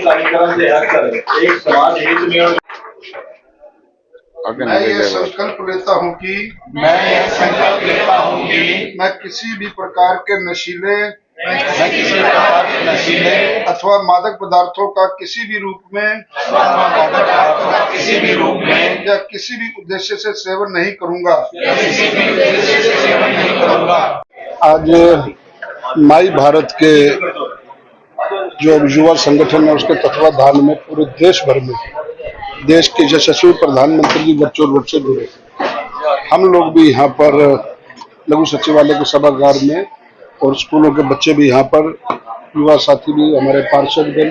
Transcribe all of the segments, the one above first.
कार्यक्रम से हटकर एक समाज हित में मैं ये संकल्प लेता हूँ कि मैं किसी भी प्रकार के नशीले अथवा मादक पदार्थों का किसी भी रूप में या किसी भी उद्देश्य से सेवन नहीं करूँगा। आज माई भारत के जो युवा संगठन है उसके तत्वाधान में पूरे देश भर में देश के यशस्वी प्रधानमंत्री जी वर्चुअल रूप से जुड़े। हम लोग भी यहाँ पर लघु सचिवालय के सभागार में और स्कूलों के बच्चे भी यहाँ पर, युवा साथी भी, हमारे पार्षदगण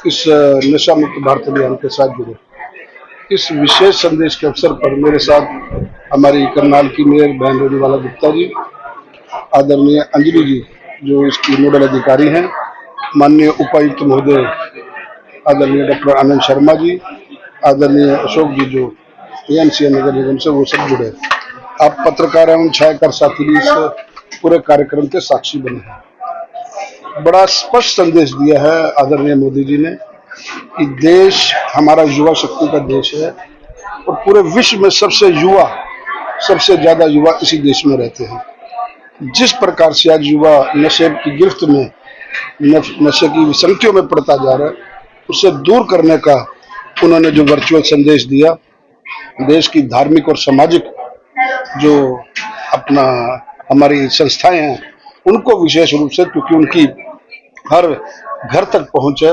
इस नशा मुक्त भारत अभियान के साथ जुड़े। इस विशेष संदेश के अवसर पर मेरे साथ हमारी करनाल की मेयर बहन रेणुबाला गुप्ता जी, आदरणीय अंजलि जी जो इसकी नोडल अधिकारी हैं, माननीय उपायुक्त महोदय आदरणीय डॉक्टर आनंद शर्मा जी, आदरणीय अशोक जी जो एएमसी नगर निगम से, वो सब जुड़े। आप पत्रकार एवं छायाकार साथी भी इस पूरे कार्यक्रम के साक्षी बने हैं। बड़ा स्पष्ट संदेश दिया है आदरणीय मोदी जी ने कि देश हमारा युवा शक्ति का देश है और पूरे विश्व में सबसे ज्यादा युवा इसी देश में रहते हैं। जिस प्रकार से आज युवा नशे की गिरफ्त में, नशे की विसंगतियों में पड़ता जा रहा है, उससे दूर करने का उन्होंने जो वर्चुअल संदेश दिया, देश की धार्मिक और सामाजिक जो अपना हमारी संस्थाएं हैं उनको विशेष रूप से, क्योंकि उनकी हर घर तक पहुंच है,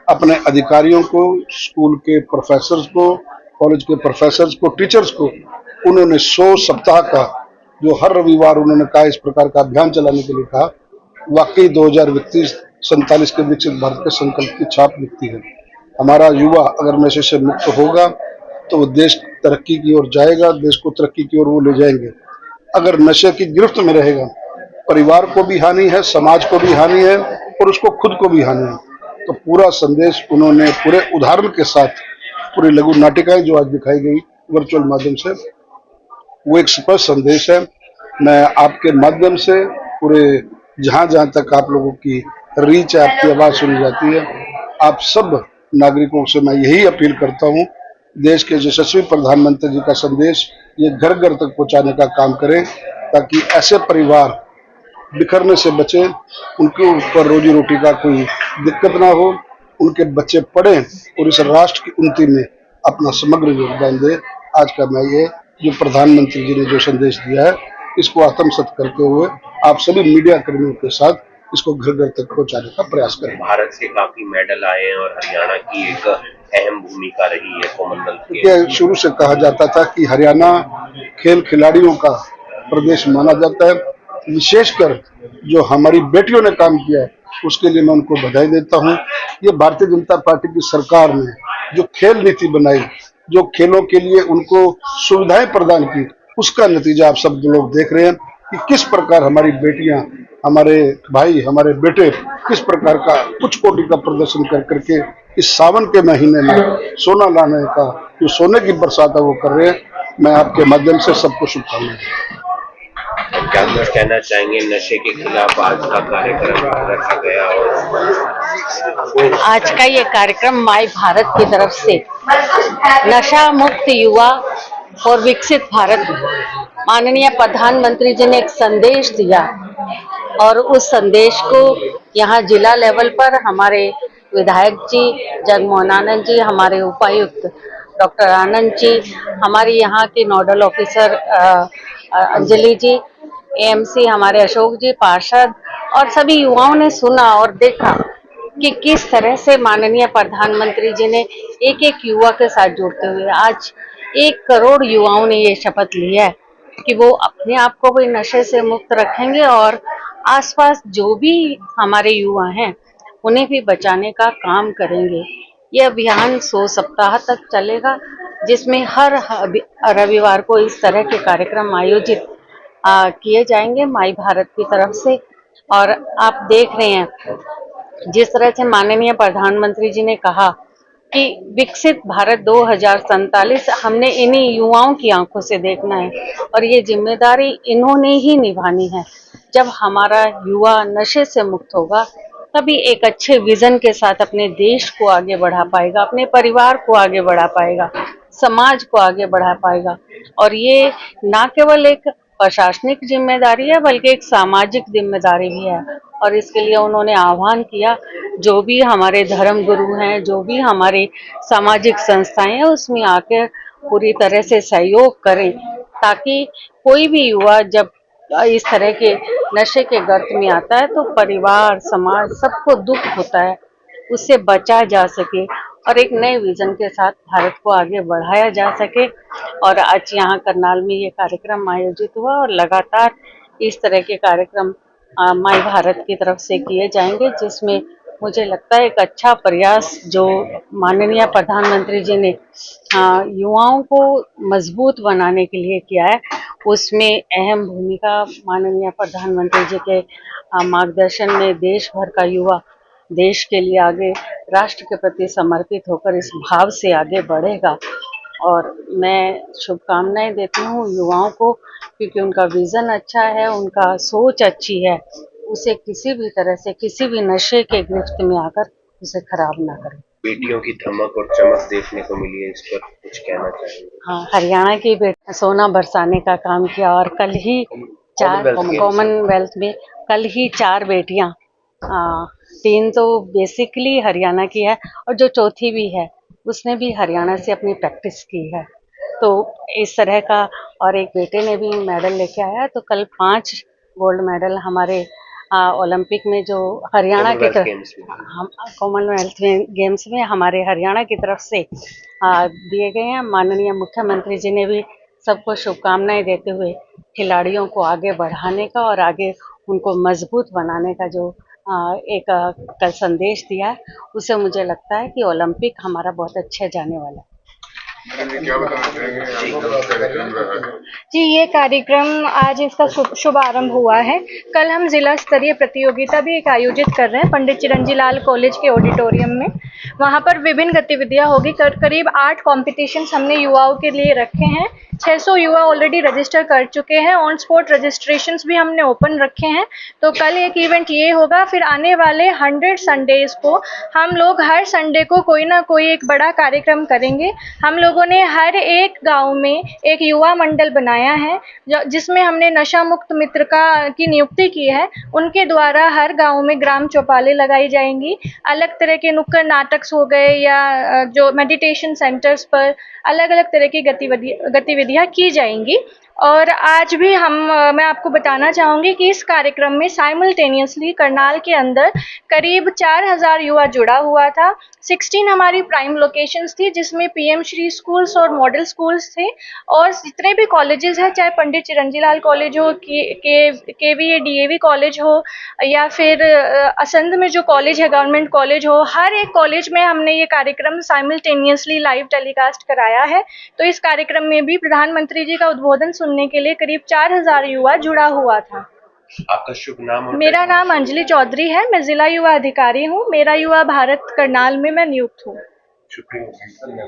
अपने अधिकारियों को, स्कूल के प्रोफेसर्स को, कॉलेज के प्रोफेसर्स को, टीचर्स को उन्होंने 100 सप्ताह का जो हर रविवार उन्होंने कहा इस प्रकार का अभियान चलाने के लिए कहा। वाकई 2047 के विकसित भारत के संकल्प की छाप दिखती है। हमारा युवा अगर नशे से मुक्त होगा तो वो देश तरक्की की ओर जाएगा, देश को तरक्की की ओर वो ले जाएंगे। अगर नशे की गिरफ्त में रहेगा, परिवार को भी हानि है, समाज को भी हानि है और उसको खुद को भी हानि है। तो पूरा संदेश उन्होंने पूरे उदाहरण के साथ, पूरी लघु नाटिकाएं जो आज दिखाई गई वर्चुअल माध्यम से, वो एक स्पष्ट संदेश है। मैं आपके माध्यम से पूरे जहां जहां तक आप लोगों की रीच है, आपकी आवाज सुनी जाती है, आप सब नागरिकों से मैं यही अपील करता हूं, देश के यशस्वी प्रधानमंत्री जी का संदेश ये घर घर तक पहुंचाने का काम करें, ताकि ऐसे परिवार बिखरने से बचे, उनके ऊपर रोजी रोटी का कोई दिक्कत ना हो, उनके बच्चे पढ़ें और इस राष्ट्र की उन्नति में अपना समग्र योगदान दें। आज का मैं ये जो प्रधानमंत्री जी ने जो संदेश दिया है इसको आत्मसात करते हुए आप सभी मीडिया कर्मियों के साथ इसको घर घर तक पहुंचाने का प्रयास करें। भारत से काफी मेडल आए हैं और हरियाणा की एक अहम भूमिका रही है कॉमनवेल्थ के। शुरू से कहा जाता था कि हरियाणा खेल खिलाड़ियों का प्रदेश माना जाता है। विशेषकर जो हमारी बेटियों ने काम किया है उसके लिए मैं उनको बधाई देता हूँ। ये भारतीय जनता पार्टी की सरकार ने जो खेल नीति बनाई, जो खेलों के लिए उनको सुविधाएं प्रदान की, उसका नतीजा आप सब लोग देख रहे हैं कि किस प्रकार हमारी बेटियां, हमारे भाई, हमारे बेटे किस प्रकार का उच्च कोटि का प्रदर्शन कर करके इस सावन के महीने में सोना लाने का जो सोने की बरसात है वो कर रहे हैं। मैं आपके माध्यम से सबको शुभकामनाएं। क्या कुछ कहना चाहेंगे? नशे के खिलाफ आज का कार्यक्रम रखा गया और आज का ये कार्यक्रम माई भारत की तरफ से नशा मुक्त युवा और विकसित भारत, माननीय प्रधानमंत्री जी ने एक संदेश दिया और उस संदेश को यहाँ जिला लेवल पर हमारे विधायक जी जगमोहन आनंद जी, हमारे उपायुक्त डॉक्टर आनंद जी, हमारी यहाँ की नोडल ऑफिसर अंजलि जी, एएमसी हमारे अशोक जी, पार्षद और सभी युवाओं ने सुना और देखा कि किस तरह से माननीय प्रधानमंत्री जी ने एक एक युवा के साथ जुड़ते हुए आज 1 करोड़ युवाओं ने ये शपथ लिया है कि वो अपने आप को भी नशे से मुक्त रखेंगे और आसपास जो भी हमारे युवा हैं उन्हें भी बचाने का काम करेंगे। ये अभियान 100 सप्ताह तक चलेगा, जिसमें हर रविवार को इस तरह के कार्यक्रम आयोजित किए जाएंगे माई भारत की तरफ से। और आप देख रहे हैं जिस तरह से माननीय प्रधानमंत्री जी ने कहा कि विकसित भारत 2047 हमने इन्हीं युवाओं की आंखों से देखना है और ये जिम्मेदारी इन्होंने ही निभानी है। जब हमारा युवा नशे से मुक्त होगा तभी एक अच्छे विजन के साथ अपने देश को आगे बढ़ा पाएगा, अपने परिवार को आगे बढ़ा पाएगा, समाज को आगे बढ़ा पाएगा। और ये ना केवल एक प्रशासनिक जिम्मेदारी है बल्कि एक सामाजिक जिम्मेदारी भी है। और इसके लिए उन्होंने आह्वान किया, जो भी हमारे धर्म गुरु हैं, जो भी हमारे सामाजिक संस्थाएं हैं, उसमें आकर पूरी तरह से सहयोग करें, ताकि कोई भी युवा जब इस तरह के नशे के गर्त में आता है तो परिवार, समाज सबको दुख होता है, उससे बचा जा सके और एक नए विजन के साथ भारत को आगे बढ़ाया जा सके। और आज यहाँ करनाल में ये कार्यक्रम आयोजित हुआ और लगातार इस तरह के कार्यक्रम माई भारत की तरफ से किए जाएंगे, जिसमें मुझे लगता है एक अच्छा प्रयास जो माननीय प्रधानमंत्री जी ने युवाओं को मजबूत बनाने के लिए किया है, उसमें अहम भूमिका माननीय प्रधानमंत्री जी के मार्गदर्शन में देश भर का युवा देश के लिए आगे राष्ट्र के प्रति समर्पित होकर इस भाव से आगे बढ़ेगा। और मैं शुभकामनाएं देती हूँ युवाओं को, क्योंकि उनका विजन अच्छा है, उनका सोच अच्छी है, उसे किसी भी तरह से किसी भी नशे के गिरफ्त में आकर उसे खराब ना करें। बेटियों की धमक और चमक देखने को मिली है, इस पर कुछ कहना चाहेंगे? हाँ, हरियाणा की बेटी सोना बरसाने का काम किया और कल ही कॉमनवेल्थ में कल ही 4 बेटियां, 3 तो बेसिकली हरियाणा की है और जो चौथी भी है उसने भी हरियाणा से अपनी प्रैक्टिस की है। तो इस तरह का, और एक बेटे ने भी मेडल लेके आया। तो कल 5 गोल्ड मेडल हमारे ओलंपिक में जो हरियाणा की तरफ कॉमनवेल्थ गेम्स में हमारे हरियाणा की तरफ से दिए गए हैं। माननीय मुख्यमंत्री जी ने भी सबको शुभकामनाएं देते हुए खिलाड़ियों को आगे बढ़ाने का और आगे उनको मजबूत बनाने का जो एक कल संदेश दिया है, उससे मुझे लगता है कि ओलंपिक हमारा बहुत अच्छा जाने वाला है। क्या बताना चाहेंगे? जी, ये कार्यक्रम आज इसका शुभारंभ हुआ है। कल हम जिला स्तरीय प्रतियोगिता भी एक आयोजित कर रहे हैं पंडित चिरंजी लाल कॉलेज के ऑडिटोरियम में। वहाँ पर विभिन्न गतिविधियाँ होगी। करीब 8 कॉम्पिटिशन्स हमने युवाओं के लिए रखे हैं। 600 युवा ऑलरेडी रजिस्टर कर चुके हैं। ऑन स्पॉट रजिस्ट्रेशंस भी हमने ओपन रखे हैं। तो कल एक इवेंट ये होगा। फिर आने वाले 100 संडेज को हम लोग हर संडे को कोई ना कोई एक बड़ा कार्यक्रम करेंगे। हम लोगों ने हर एक गांव में एक युवा मंडल बनाया है, जिसमें हमने नशा मुक्त मित्र की नियुक्ति की है। उनके द्वारा हर गांव में ग्राम चौपालें लगाई जाएंगी। अलग तरह के नुक्कड़ नाटक हो गए या जो मेडिटेशन सेंटर्स पर अलग अलग तरह की गतिविधियां की जाएंगी। और आज भी मैं आपको बताना चाहूँगी कि इस कार्यक्रम में साइमल्टेनियसली करनाल के अंदर करीब 4000 युवा जुड़ा हुआ था। 16 हमारी प्राइम लोकेशंस थी, जिसमें पीएम श्री स्कूल्स और मॉडल स्कूल्स थे। और जितने भी कॉलेजेस हैं, चाहे पंडित चिरंजी लाल कॉलेज हो, केवीए डीएवी कॉलेज हो, या फिर असंध में जो कॉलेज है गवर्नमेंट कॉलेज हो, हर एक कॉलेज में हमने ये कार्यक्रम साइमल्टेनियसली लाइव टेलीकास्ट कराया है। तो इस कार्यक्रम में भी प्रधानमंत्री जी का उद्बोधन सुनने के लिए करीब 4000 युवा जुड़ा हुआ था। आपका शुभ नाम? मेरा नाम अंजलि चौधरी है। मैं जिला युवा अधिकारी हूँ। मेरा युवा भारत करनाल में मैं नियुक्त हूँ। शुक्रिया।